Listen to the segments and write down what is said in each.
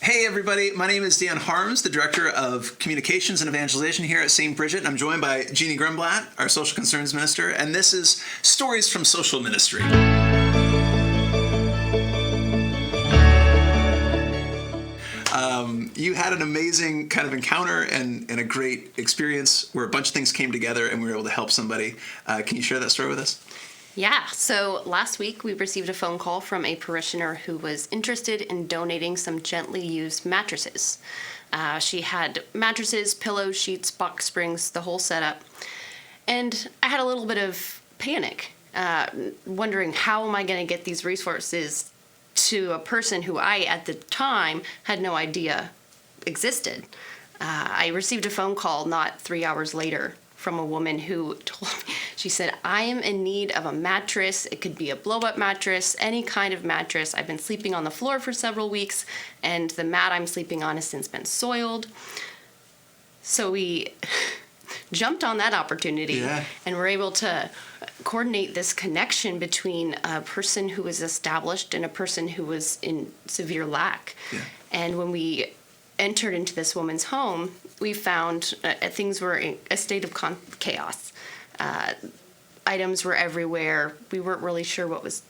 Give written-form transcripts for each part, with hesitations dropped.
Hey everybody, my name is Dan Harms, the Director of Communications and Evangelization here at St. Bridget, and I'm joined by Jeannie Grumblatt, our Social Concerns Minister, and this is Stories from Social Ministry. You had an amazing kind of encounter and a great experience where a bunch of things came together and we were able to help somebody. Can you share that story with us? Yeah, so last week we received a phone call from a parishioner who was interested in donating some gently used mattresses. She had mattresses, pillows, sheets, box springs, the whole setup. And I had a little bit of panic, wondering how am I going to get these resources to a person who I, at the time, had no idea existed. I received a phone call not 3 hours later from a woman who told me, she said, I am in need of a mattress. It could be a blow-up mattress, any kind of mattress. I've been sleeping on the floor for several weeks, and the mat I'm sleeping on has since been soiled. So we jumped on that opportunity, and were able to coordinate this connection between a person who was established and a person who was in severe lack. Yeah. And when we entered into this woman's home, we found things were in a state of chaos. Items were everywhere. We weren't really sure what was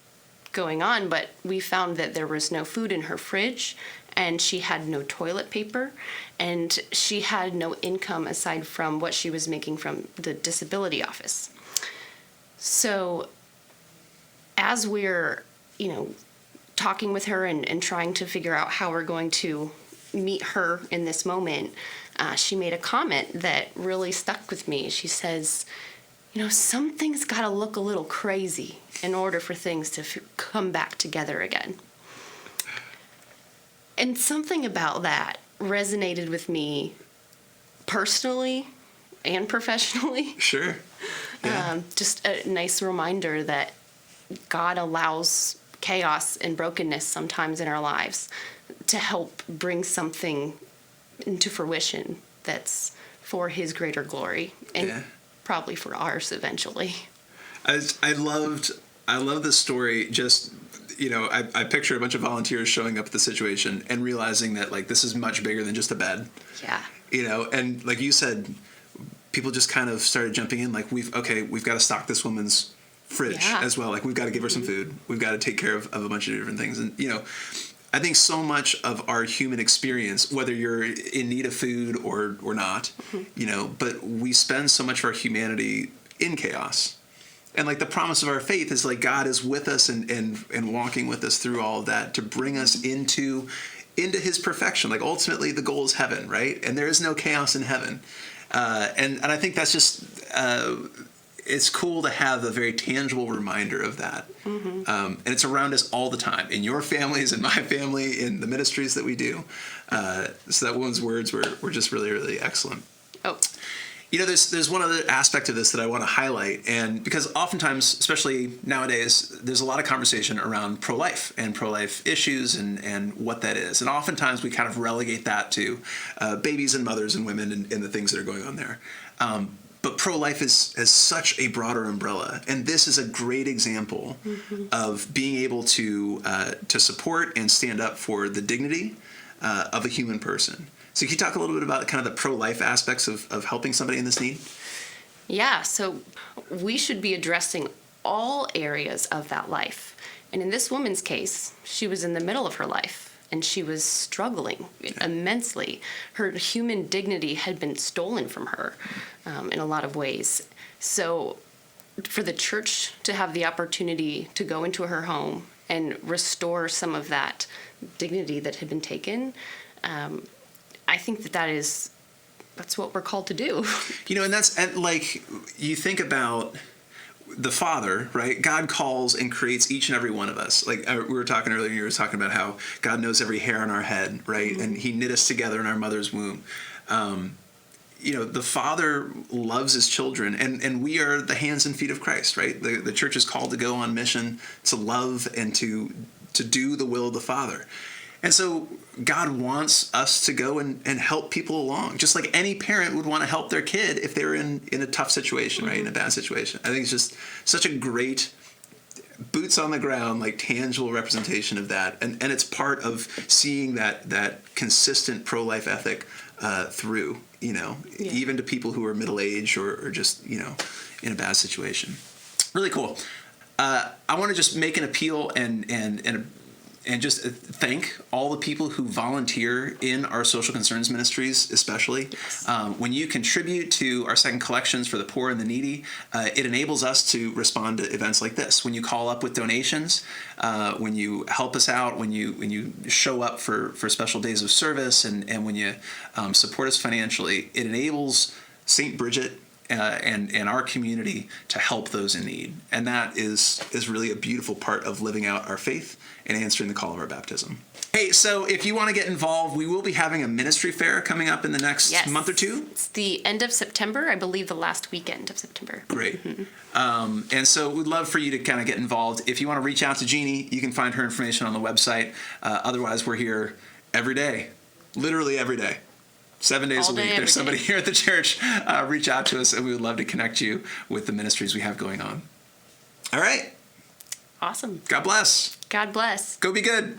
going on, but we found that there was no food in her fridge, and she had no toilet paper, and she had no income aside from what she was making from the disability office. So as we're, talking with her and trying to figure out how we're going to meet her in this moment, she made a comment that really stuck with me. She says, something's got to look a little crazy in order for things to come back together again. And something about that resonated with me personally and professionally. Sure. Yeah. Just a nice reminder that God allows chaos and brokenness sometimes in our lives to help bring something into fruition that's for His greater glory and probably for ours eventually. I love this story. Just, I picture a bunch of volunteers showing up at the situation and realizing that this is much bigger than just a bed. Yeah. And like you said, people just kind of started jumping in. We've got to stock this woman's fridge as well. We've got to give her some food. We've got to take care of a bunch of different things. And, I think so much of our human experience, whether you're in need of food or not, but we spend so much of our humanity in chaos. And the promise of our faith is God is with us and walking with us through all of that to bring us into His perfection. Ultimately the goal is heaven, right? And there is no chaos in heaven. And I think that's just, it's cool to have a very tangible reminder of that. Mm-hmm. And it's around us all the time, in your families, in my family, in the ministries that we do. So that woman's words were just really, really excellent. Oh. There's one other aspect of this that I want to highlight, and because oftentimes, especially nowadays, there's a lot of conversation around pro-life and pro-life issues and what that is. And oftentimes we kind of relegate that to babies and mothers and women and the things that are going on there. But pro-life is such a broader umbrella, and this is a great example of being able to support and stand up for the dignity of a human person. So can you talk a little bit about kind of the pro-life aspects of helping somebody in this need? Yeah, so we should be addressing all areas of that life. And in this woman's case, she was in the middle of her life, and she was struggling immensely. Her human dignity had been stolen from her in a lot of ways. So for the church to have the opportunity to go into her home and restore some of that dignity that had been taken, I think that's what we're called to do. And you think about the Father, right? God calls and creates each and every one of us. We were talking earlier, you were talking about how God knows every hair on our head, right? Mm-hmm. And He knit us together in our mother's womb. The Father loves His children, and we are the hands and feet of Christ, right? The church is called to go on mission to love and to do the will of the Father. And so God wants us to go and help people along, just like any parent would want to help their kid if they were in a tough situation, right, in a bad situation. I think it's just such a great boots on the ground, like tangible representation of that, and it's part of seeing that consistent pro-life ethic through, even to people who are middle-aged or just in a bad situation. Really cool. I want to just make an appeal and just thank all the people who volunteer in our social concerns ministries, especially. Yes. When you contribute to our second collections for the poor and the needy, it enables us to respond to events like this. When you call up with donations, when you help us out, when you show up for special days of service, and when you support us financially, it enables St. Bridget and our community to help those in need. And that is really a beautiful part of living out our faith and answering the call of our baptism. Hey, so if you want to get involved, we will be having a ministry fair coming up in the next month or two. It's the end of September, I believe the last weekend of September. Great. Mm-hmm. And so we'd love for you to kind of get involved. If you want to reach out to Jeannie, you can find her information on the website. Otherwise, we're here every day, literally every day. 7 days a week. There's somebody here at the church. Reach out to us, and we would love to connect you with the ministries we have going on. All right. Awesome. God bless. God bless. Go be good.